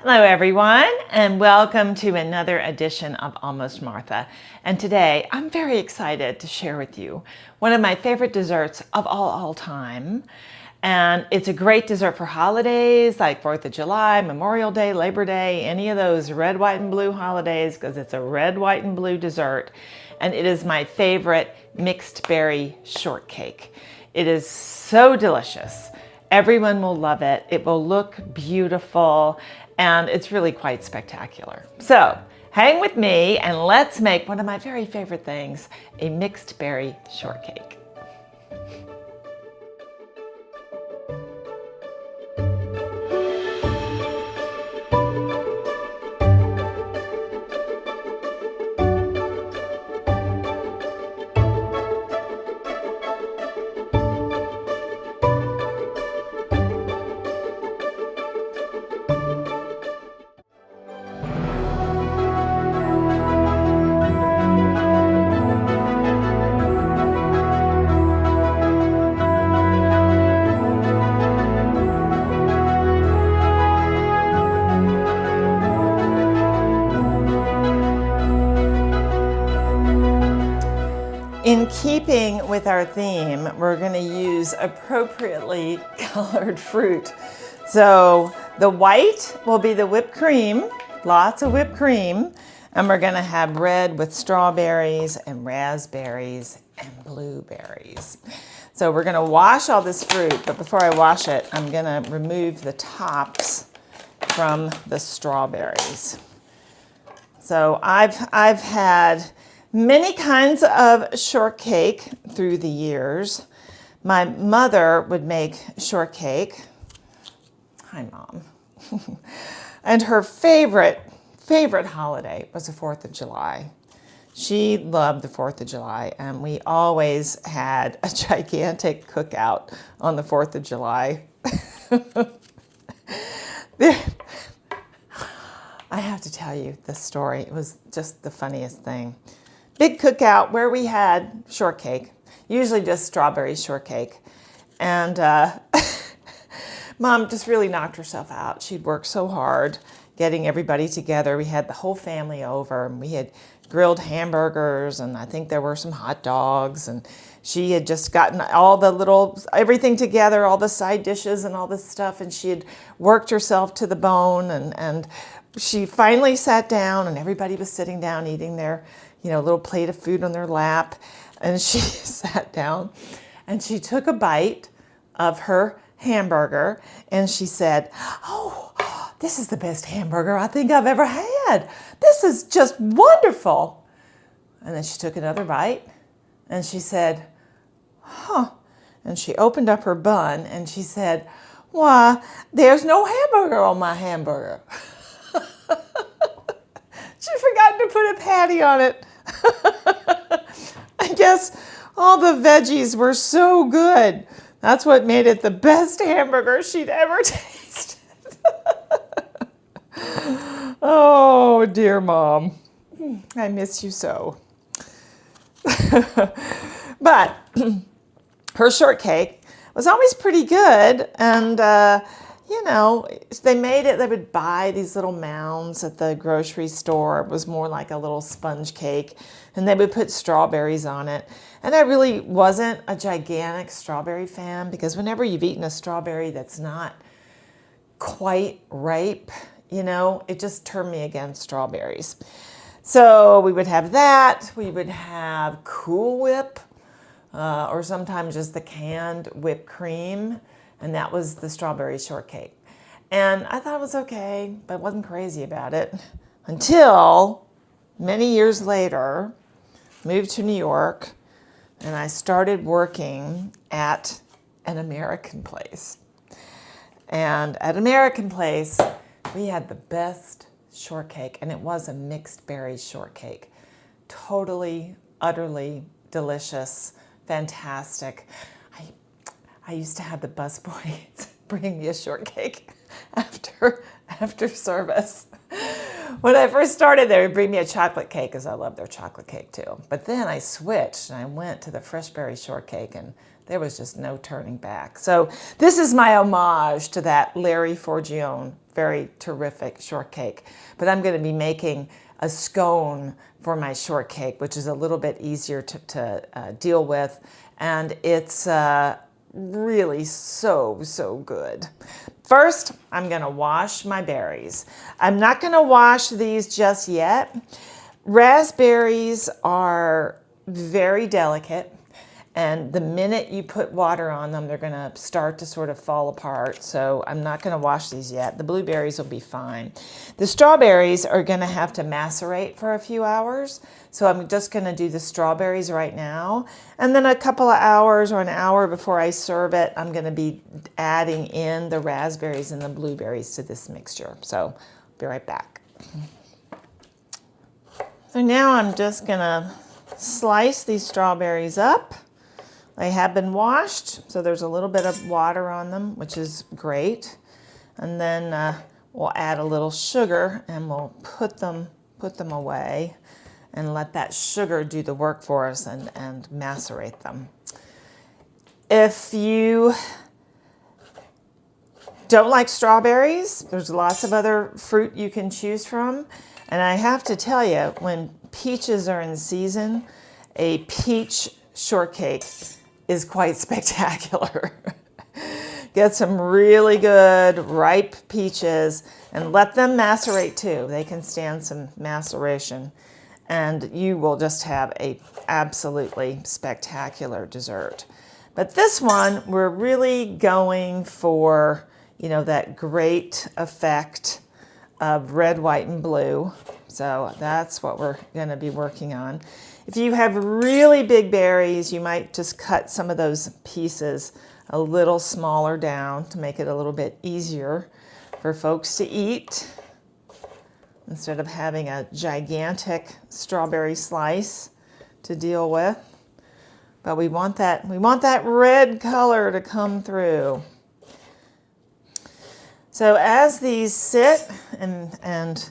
Hello everyone, and welcome to another edition of Almost Martha. And today I'm very excited to share with you one of my favorite desserts of all time. And it's a great dessert for holidays like 4th of July, Memorial Day, Labor Day, any of those red, white, and blue holidays, because it's a red, white, and blue dessert. And it is my favorite mixed berry shortcake. It is so delicious. Everyone will love it. It will look beautiful, and it's really quite spectacular. So hang with me and let's make one of my very favorite things, a mixed berry shortcake. In keeping with our theme, we're going to use appropriately colored fruit. So the white will be the whipped cream, lots of whipped cream, and we're going to have red with strawberries and raspberries and blueberries. So we're going to wash all this fruit, but before I wash it, I'm going to remove the tops from the strawberries. So I've had many kinds of shortcake through the years. My mother would make shortcake. Hi, Mom. And her favorite holiday was the 4th of July. She loved the 4th of July, and we always had a gigantic cookout on the 4th of July. I have to tell you the story. It was just the funniest thing. Big cookout where we had shortcake, usually just strawberry shortcake. And Mom just really knocked herself out. She'd worked so hard getting everybody together. We had the whole family over, and we had grilled hamburgers, and I think there were some hot dogs, and she had just gotten all the everything together, all the side dishes and all this stuff, and she had worked herself to the bone, and she finally sat down, and everybody was sitting down eating their little plate of food on their lap, and she sat down and she took a bite of her hamburger and she said, "Oh, this is the best hamburger I think I've ever had. This is just wonderful." And then she took another bite and she said, "Huh." And she opened up her bun and she said, "Why, there's no hamburger on my hamburger." She forgot to put a patty on it. I guess all the veggies were so good. That's what made it the best hamburger she'd ever tasted. Oh, dear Mom. I miss you so. But her shortcake was always pretty good, and they made it, they would buy these little mounds at the grocery store. It was more like a little sponge cake, and they would put strawberries on it. And I really wasn't a gigantic strawberry fan, because whenever you've eaten a strawberry that's not quite ripe, it just turned me against strawberries. So we would have that. We would have Cool Whip, or sometimes just the canned whipped cream. And that was the strawberry shortcake. And I thought it was okay, but I wasn't crazy about it until many years later, moved to New York, and I started working at an American place. And at American Place, we had the best shortcake, and it was a mixed berry shortcake. Totally, utterly delicious, fantastic. I used to have the busboy bring me a shortcake after service. When I first started there, he'd bring me a chocolate cake, because I love their chocolate cake too. But then I switched and I went to the fresh berry shortcake, and There was just no turning back. So this is my homage to that Larry Forgione, very terrific shortcake. But I'm going to be making a scone for my shortcake, which is a little bit easier to deal with. And it's really so good. First, I'm going to wash my berries. I'm not going to wash these just yet. Raspberries are very delicate. And the minute you put water on them, they're going to start to sort of fall apart. So I'm not going to wash these yet. The blueberries will be fine. The strawberries are going to have to macerate for a few hours. So I'm just going to do the strawberries right now. And then a couple of hours or an hour before I serve it, I'm going to be adding in the raspberries and the blueberries to this mixture. So I'll be right back. So now I'm just going to slice these strawberries up. They have been washed, so there's a little bit of water on them, which is great. And then we'll add a little sugar and we'll put them away and let that sugar do the work for us and macerate them. If you don't like strawberries, there's lots of other fruit you can choose from. And I have to tell you, when peaches are in season, a peach shortcake is quite spectacular. Get some really good ripe peaches and let them macerate too. They can stand some maceration and you will just have a absolutely spectacular dessert. But this one, we're really going for, you know, that great effect of red, white, and blue. So that's what we're going to be working on. If you have really big berries, you might just cut some of those pieces a little smaller down to make it a little bit easier for folks to eat instead of having a gigantic strawberry slice to deal with. But we want that red color to come through. So as these sit and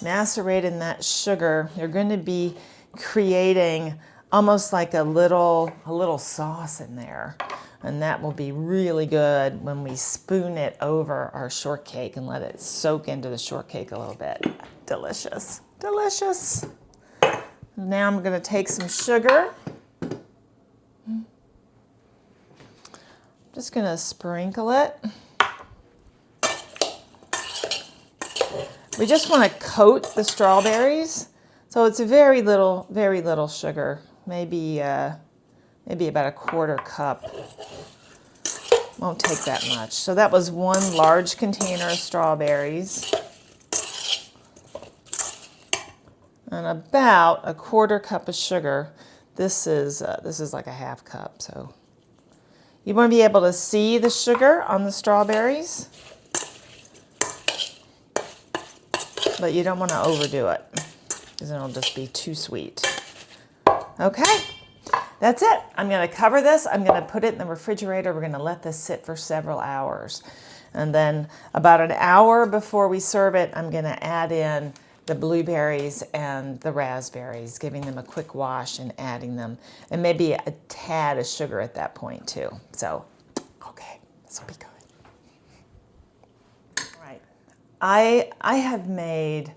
macerate in that sugar, you're going to be creating almost like a little sauce in there. And that will be really good when we spoon it over our shortcake and let it soak into the shortcake a little bit. Delicious, delicious. Now I'm going to take some sugar. Just going to sprinkle it. We just want to coat the strawberries. So it's very little sugar, maybe about a quarter cup. Won't take that much. So that was one large container of strawberries. And about a quarter cup of sugar. This is like a half cup. So you want to be able to see the sugar on the strawberries, but you don't want to overdo it, because it'll just be too sweet. Okay, that's it. I'm going to cover this. I'm going to put it in the refrigerator. We're going to let this sit for several hours. And then about an hour before we serve it, I'm going to add in the blueberries and the raspberries, giving them a quick wash and adding them. And maybe a tad of sugar at that point too. So, okay, this will be good. All right. I have made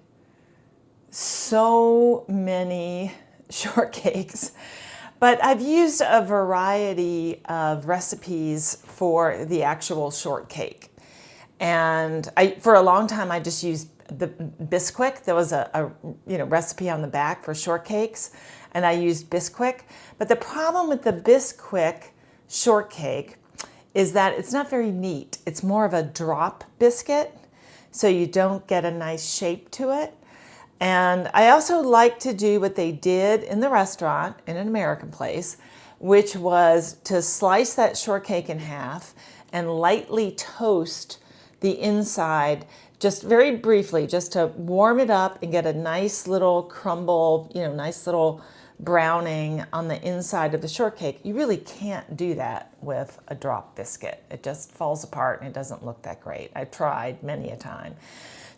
so many shortcakes, but I've used a variety of recipes for the actual shortcake. And for a long time, I just used the Bisquick. There was a recipe on the back for shortcakes, and I used Bisquick. But the problem with the Bisquick shortcake is that it's not very neat. It's more of a drop biscuit, so you don't get a nice shape to it. And I also like to do what they did in the restaurant in an American place, which was to slice that shortcake in half and lightly toast the inside just very briefly, just to warm it up and get a nice little crumble, nice little browning on the inside of the shortcake. You really can't do that with a drop biscuit. It just falls apart and it doesn't look that great. I've tried many a time.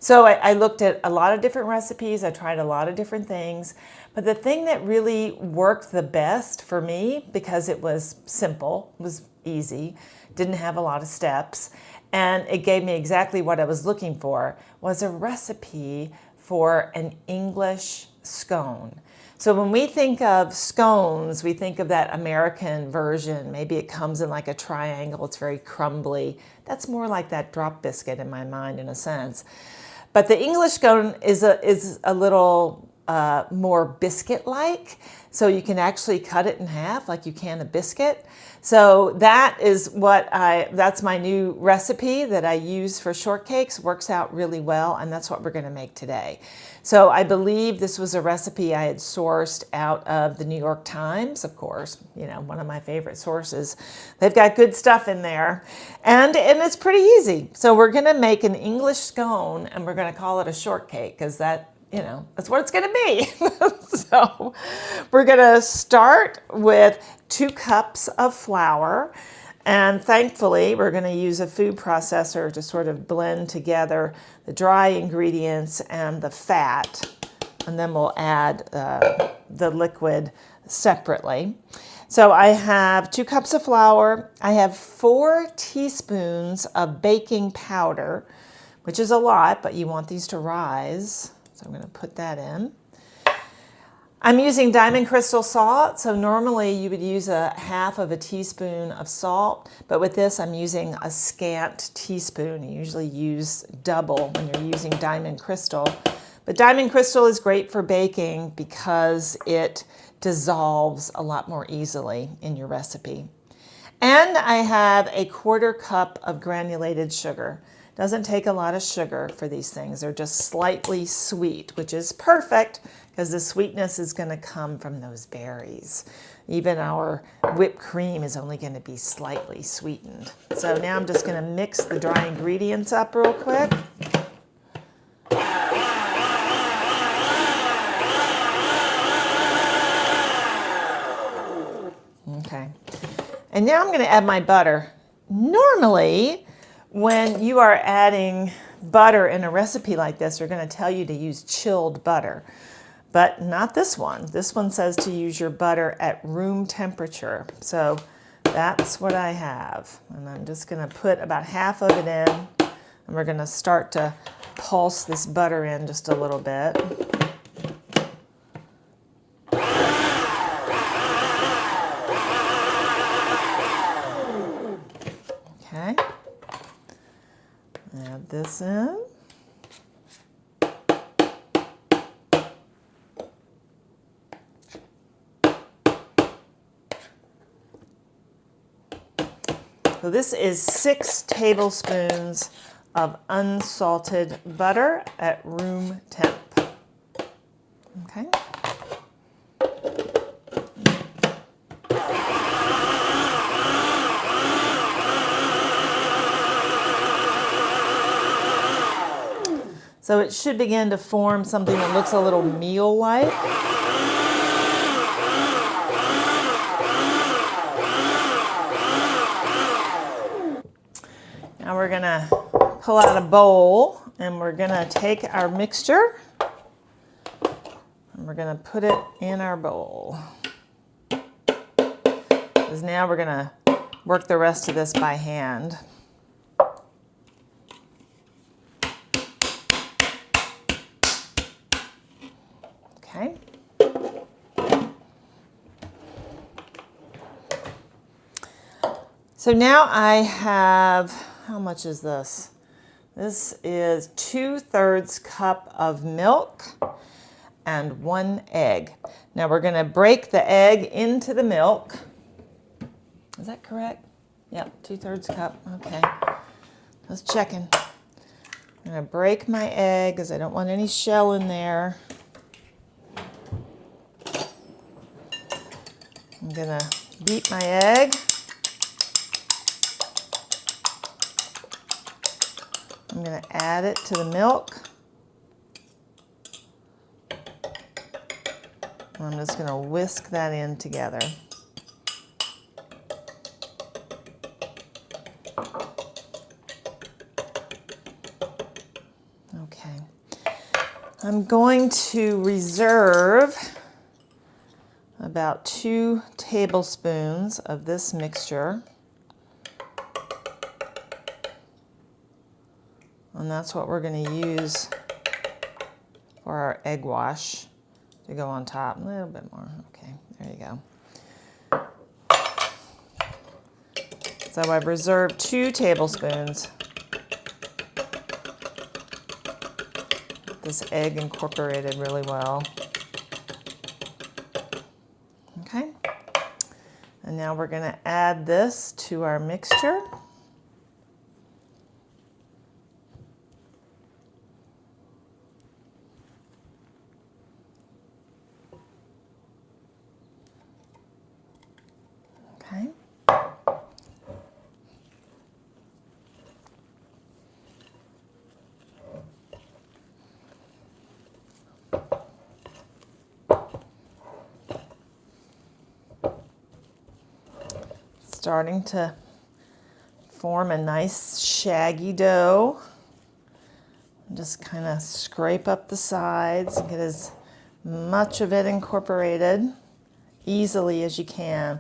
So I looked at a lot of different recipes. I tried a lot of different things. But the thing that really worked the best for me, because it was simple, was easy, didn't have a lot of steps, and it gave me exactly what I was looking for, was a recipe for an English scone. So when we think of scones, we think of that American version. Maybe it comes in like a triangle. It's very crumbly. That's more like that drop biscuit in my mind in a sense. But the English scone is a little more biscuit-like. So you can actually cut it in half like you can a biscuit. So that's my new recipe that I use for shortcakes. Works out really well, and that's what we're going to make today. So I believe this was a recipe I had sourced out of the New York Times, of course, one of my favorite sources. They've got good stuff in there, and it's pretty easy. So we're going to make an English scone, and we're going to call it a shortcake because that's what it's going to be. So we're going to start with 2 cups of flour. And thankfully, we're going to use a food processor to sort of blend together the dry ingredients and the fat. And then we'll add the liquid separately. So I have 2 cups of flour. I have 4 teaspoons of baking powder, which is a lot, but you want these to rise. So I'm going to put that in. I'm using diamond crystal salt. So normally you would use a half of a teaspoon of salt, but with this I'm using a scant teaspoon. You usually use double when you're using diamond crystal. But diamond crystal is great for baking because it dissolves a lot more easily in your recipe. And I have a 1/4 cup of granulated sugar. Doesn't take a lot of sugar for these things. They're just slightly sweet, which is perfect because the sweetness is going to come from those berries. Even our whipped cream is only going to be slightly sweetened. So now I'm just going to mix the dry ingredients up real quick. Okay. And now I'm going to add my butter. Normally, when you are adding butter in a recipe like this, they're going to tell you to use chilled butter. But not this one. This one says to use your butter at room temperature. So that's what I have. And I'm just going to put about half of it in. And we're going to start to pulse this butter in just a little bit. Okay. Add this in. So this is 6 tablespoons of unsalted butter at room temp. Okay. So it should begin to form something that looks a little meal-like. Now we're going to pull out a bowl and we're going to take our mixture and we're going to put it in our bowl. Because now we're going to work the rest of this by hand. Okay. So now I have, how much is this? This is 2/3 cup of milk and 1 egg. Now we're going to break the egg into the milk. Is that correct? Yep, 2/3 cup. Okay. Just checking. I'm going to break my egg because I don't want any shell in there. I'm going to beat my egg. I'm going to add it to the milk. I'm just going to whisk that in together. Okay. I'm going to reserve about 2 tablespoons of this mixture. And that's what we're going to use for our egg wash to go on top. A little bit more. Okay, there you go. So I've reserved 2 tablespoons. This egg incorporated really well. Okay. And now we're going to add this to our mixture. Okay. Starting to form a nice shaggy dough. Just kind of scrape up the sides and get as much of it incorporated easily as you can.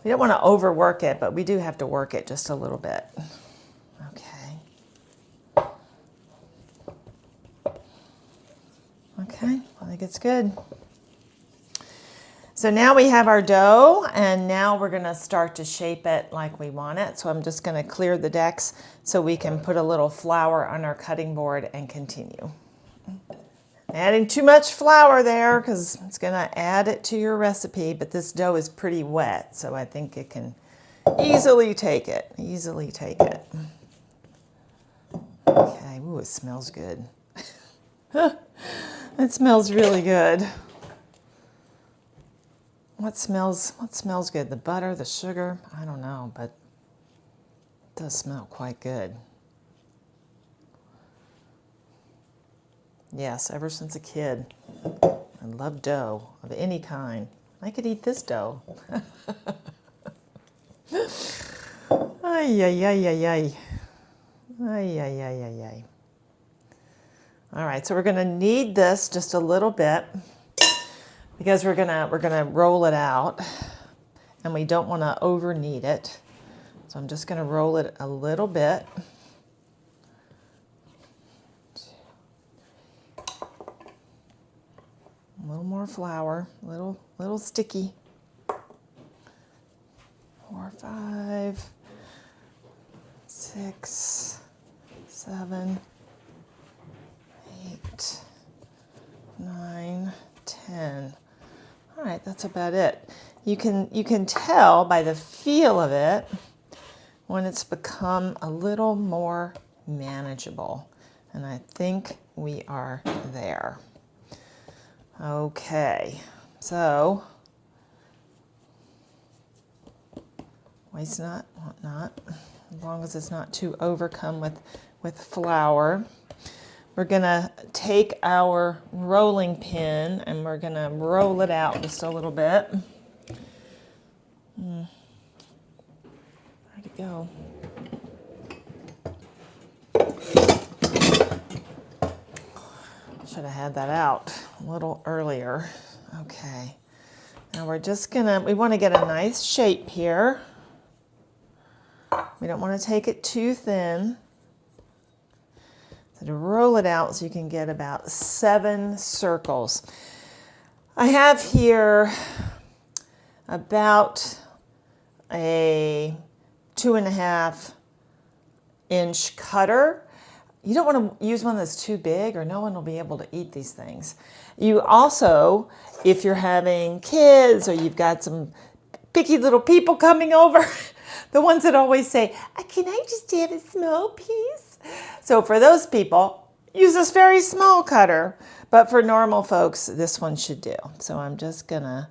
We don't want to overwork it, but we do have to work it just a little bit. Okay. Okay, I think it's good. So now we have our dough, and now we're going to start to shape it like we want it. So I'm just going to clear the decks so we can put a little flour on our cutting board and continue. Adding too much flour there because it's going to add it to your recipe, but this dough is pretty wet, so I think it can easily take it. Easily take it. Okay, ooh, it smells good. It smells really good. What smells good? The butter, the sugar? I don't know, but it does smell quite good. Yes, ever since a kid, I love dough of any kind. I could eat this dough. Ay, ay, ay, ay, ay. Ay, ay, ay, ay, ay. All right, so we're going to knead this just a little bit, because we're gonna roll it out, and we don't want to over knead it. So I'm just gonna roll it a little bit. A little more flour, little sticky. 4, 5, 6, 7, 8, 9, 10. All right, that's about it. You can tell by the feel of it when it's become a little more manageable. And I think we are there. Okay, so waste not, want not, as long as it's not too overcome with flour. We're gonna take our rolling pin and we're gonna roll it out just a little bit. Where'd it go? Should have had that out a little earlier. Okay, now we're just we wanna get a nice shape here. We don't wanna take it too thin. So to roll it out so you can get about 7 circles. I have here about a 2.5 inch cutter. You don't want to use one that's too big or no one will be able to eat these things. You also, if you're having kids or you've got some picky little people coming over, the ones that always say, can I just have a small piece? So for those people, use this very small cutter, but for normal folks, this one should do. So I'm just gonna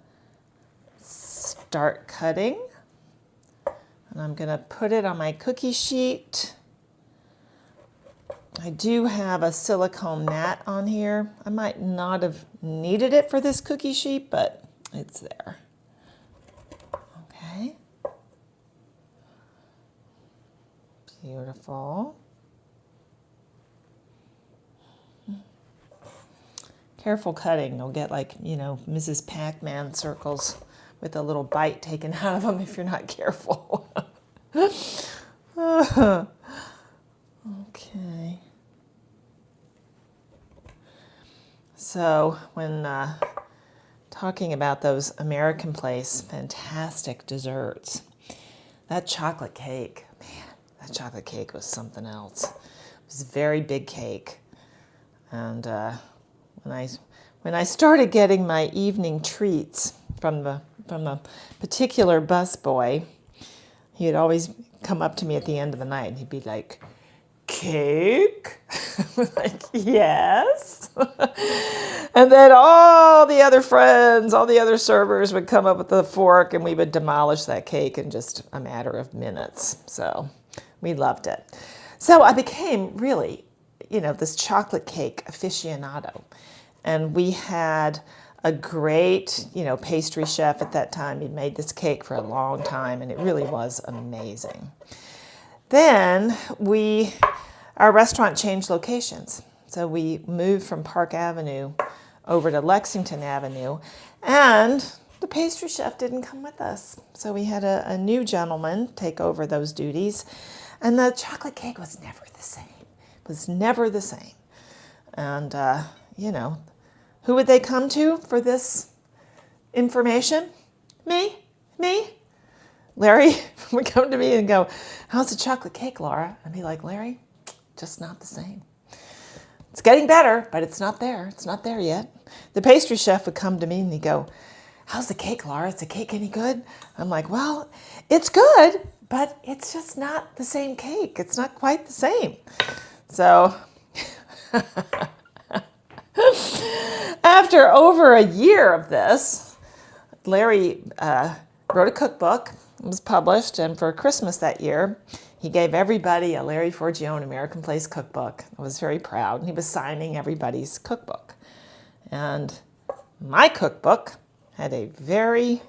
start cutting, and I'm gonna put it on my cookie sheet. I do have a silicone mat on here. I might not have needed it for this cookie sheet, but it's there. Okay. Beautiful. Careful cutting. You'll get like, Mrs. Pac-Man circles with a little bite taken out of them if you're not careful. Okay. So when talking about those American Place fantastic desserts, that chocolate cake, man, that chocolate cake was something else. It was a very big cake. And when I started getting my evening treats from the particular busboy, he would always come up to me at the end of the night and he'd be like, "Cake?" Like, "Yes." And then all the other friends, all the other servers would come up with a fork and we would demolish that cake in just a matter of minutes. So we loved it. So I became really, this chocolate cake aficionado. And we had a great, pastry chef at that time. He'd made this cake for a long time and it really was amazing. Then our restaurant changed locations. So we moved from Park Avenue over to Lexington Avenue, and the pastry chef didn't come with us. So we had a new gentleman take over those duties, and the chocolate cake was never the same. It was never the same. And, who would they come to for this information? Me. Larry would come to me and go, "How's the chocolate cake, Laura?" I'd be like, "Larry, just not the same. It's getting better, but it's not there. It's not there yet." The pastry chef would come to me and he'd go, "How's the cake, Laura? Is the cake any good?" I'm like, "Well, it's good, but it's just not the same cake. It's not quite the same." So after over a year of this, Larry wrote a cookbook. It was published, and for Christmas that year, he gave everybody a Larry Forgione American Place cookbook. I was very proud. He was signing everybody's cookbook. And my cookbook had a very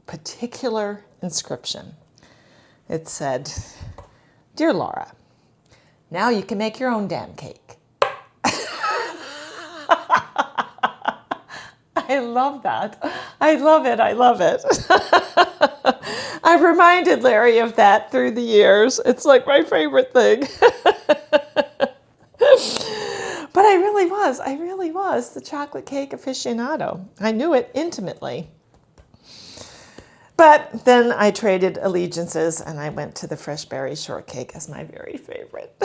particular inscription. It said, "Dear Laura, now you can make your own damn cake." I love that. I love it. I've reminded Larry of that through the years. It's like my favorite thing. But I really was the chocolate cake aficionado. I knew it intimately. But then I traded allegiances and I went to the fresh berry shortcake as my very favorite.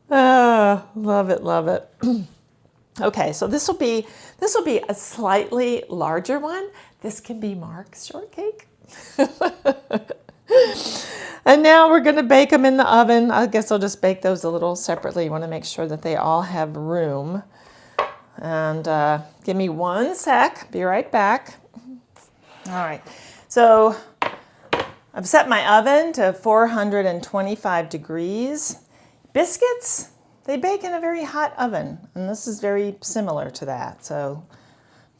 Love it. Okay, so this will be a slightly larger one. This can be Mark's shortcake. And now we're going to bake them in the oven. I guess I'll just bake those a little separately. You want to make sure that they all have room. And give me one sec. Be right back. All right. So I've set my oven to 425 degrees. Biscuits, they bake in a very hot oven, and this is very similar to that. So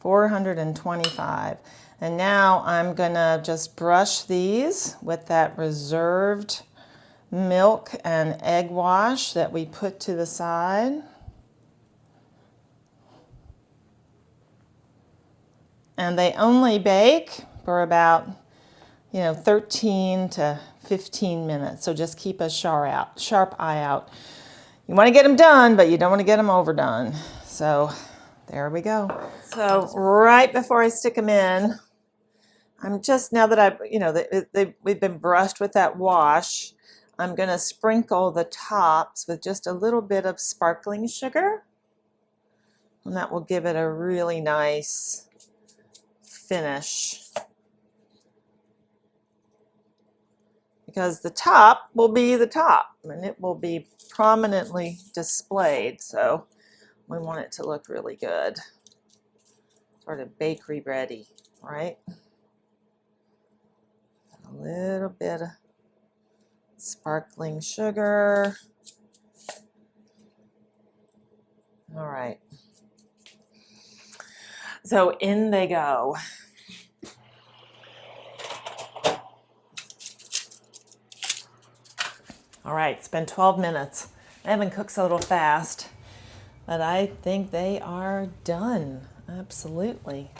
425. And now I'm gonna just brush these with that reserved milk and egg wash that we put to the side. And they only bake for about 13 to 15 minutes. So just keep a sharp eye out. You want to get them done, but you don't want to get them overdone. So there we go. So right before I stick them in, I'm just, now that I've, we've been brushed with that wash, I'm going to sprinkle the tops with just a little bit of sparkling sugar. And that will give it a really nice finish. Because the top will be the top and it will be prominently displayed. So we want it to look really good. Sort of bakery ready, right? A little bit of sparkling sugar. All right. So in they go. All right, it's been 12 minutes. My oven cooks a little fast, but I think they are done. Absolutely.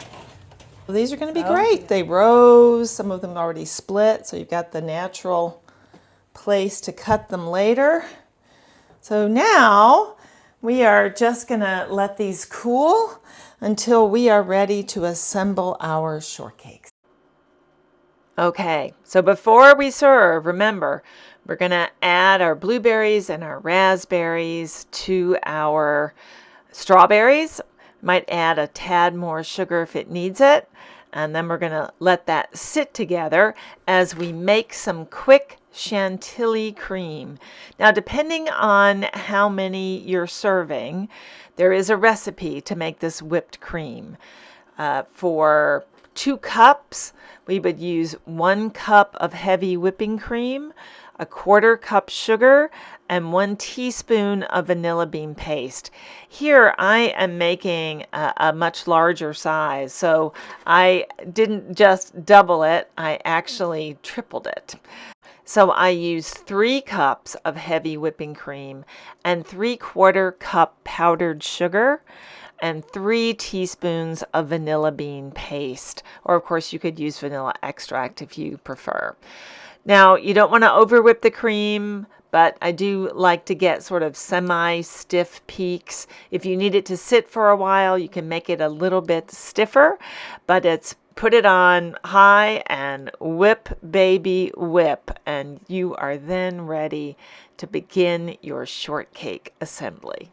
Well, these are going to be great. They rose, some of them already split, so you've got the natural place to cut them later. So now we are just going to let these cool until we are ready to assemble our shortcakes. Okay, so before we serve, remember, we're going to add our blueberries and our raspberries to our strawberries. Might add a tad more sugar if it needs it. And then we're going to let that sit together as we make some quick chantilly cream. Now, depending on how many you're serving, there is a recipe to make this whipped cream. For 2 cups, we would use 1 cup of heavy whipping cream, 1/4 cup sugar, and 1 teaspoon of vanilla bean paste. Here I am making a much larger size, so I didn't just double it, I actually tripled it. So I used 3 cups of heavy whipping cream and 3/4 cup powdered sugar and 3 teaspoons of vanilla bean paste. Or of course you could use vanilla extract if you prefer. Now you don't want to over whip the cream, but I do like to get sort of semi-stiff peaks. If you need it to sit for a while, you can make it a little bit stiffer, but it's put it on high and whip, baby, whip, and you are then ready to begin your shortcake assembly.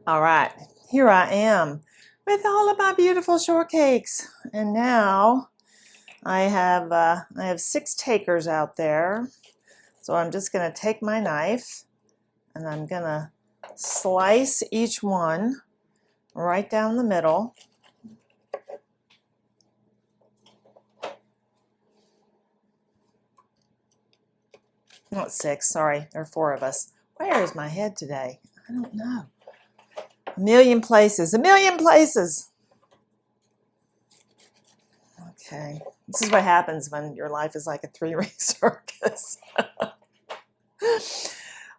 All right, here I am with all of my beautiful shortcakes, and now I have 6 takers out there. So I'm just going to take my knife and I'm going to slice each one right down the middle. Not 6, sorry, there are 4 of us. Where is my head today? I don't know. A million places, a million places. Okay, this is what happens when your life is like a 3-ring circus.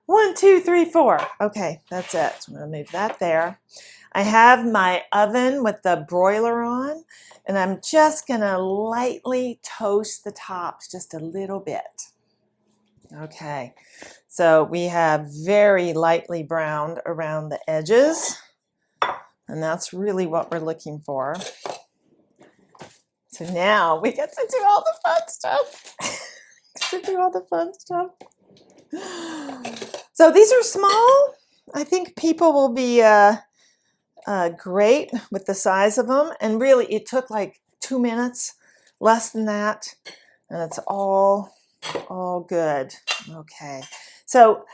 1, 2, 3, 4. Okay, that's it. So I'm going to move that there. I have my oven with the broiler on, and I'm just going to lightly toast the tops just a little bit. Okay, so we have very lightly browned around the edges, and that's really what we're looking for. So now we get to do all the fun stuff. So these are small. I think people will be great with the size of them. And really, it took like 2 minutes, less than that. And it's all good. Okay. So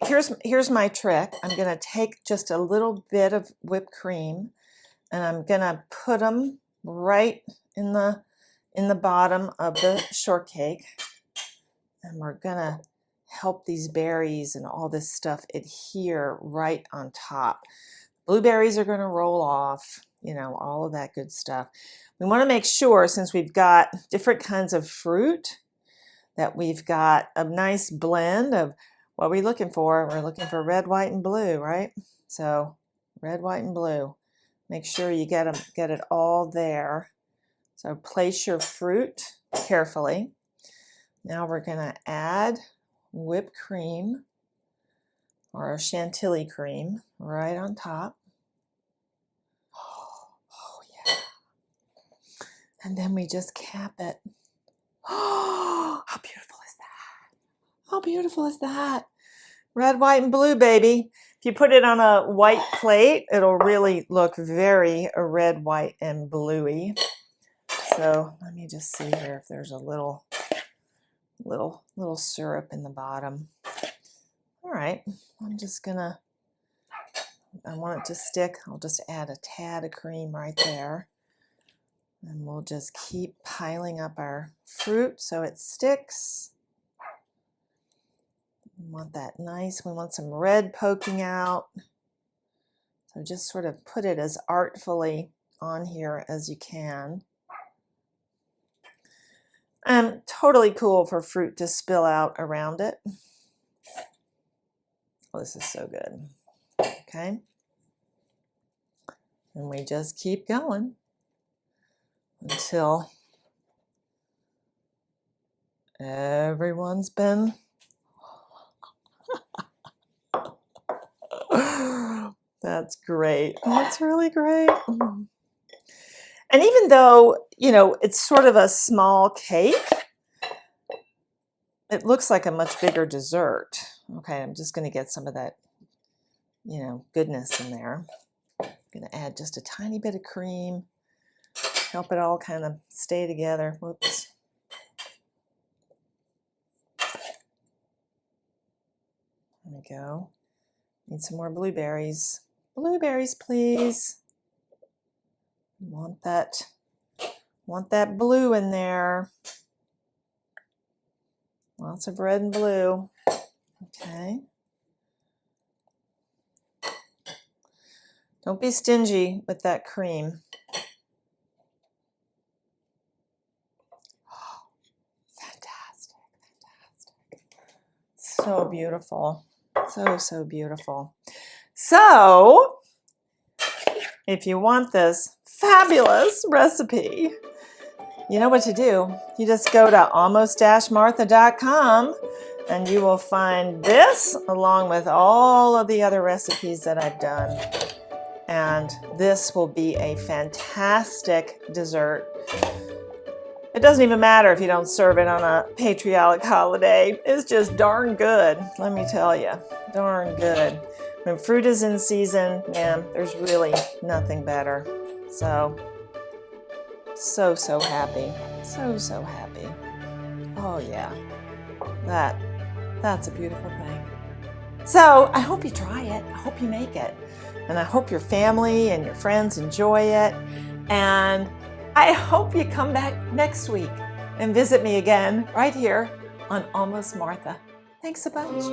here's my trick. I'm going to take just a little bit of whipped cream, and I'm going to put them right in the bottom of the shortcake, and we're gonna help these berries and all this stuff adhere right on top. Blueberries are going to roll off, you know, all of that good stuff. We want to make sure, since we've got different kinds of fruit, that we've got a nice blend of what we're looking for. We're looking for red, white, and blue, right? So red, white, and blue. Make sure you get it all there. So place your fruit carefully. Now we're going to add whipped cream or chantilly cream right on top. Oh yeah. And then we just cap it. Oh, how beautiful is that? How beautiful is that? Red, white, and blue, baby. If you put it on a white plate, it'll really look very red, white, and bluey. So let me just see here if there's a little syrup in the bottom. All right, I want it to stick. I'll just add a tad of cream right there. And we'll just keep piling up our fruit so it sticks. We want that nice, we want some red poking out. So just sort of put it as artfully on here as you can. Totally cool for fruit to spill out around it. Oh, this is so good. Okay. And we just keep going until everyone's been That's great. That's really great. And even though, you know, it's sort of a small cake, it looks like a much bigger dessert. Okay, I'm just going to get some of that, you know, goodness in there. I'm going to add just a tiny bit of cream, help it all kind of stay together. Whoops. There we go. Need some more blueberries. Blueberries, please. Want that blue in there. Lots of red and blue. Okay. Don't be stingy with that cream. Oh, fantastic, fantastic. So beautiful. So beautiful. So, if you want this fabulous recipe, you know what to do. You just go to almost-martha.com and you will find this along with all of the other recipes that I've done. And this will be a fantastic dessert. It doesn't even matter if you don't serve it on a patriotic holiday. It's just darn good, let me tell you. Darn good. When fruit is in season, yeah, there's really nothing better. So happy. So happy. Oh yeah. That's a beautiful thing. So I hope you try it. I hope you make it. And I hope your family and your friends enjoy it. And I hope you come back next week and visit me again right here on Almost Martha. Thanks a bunch.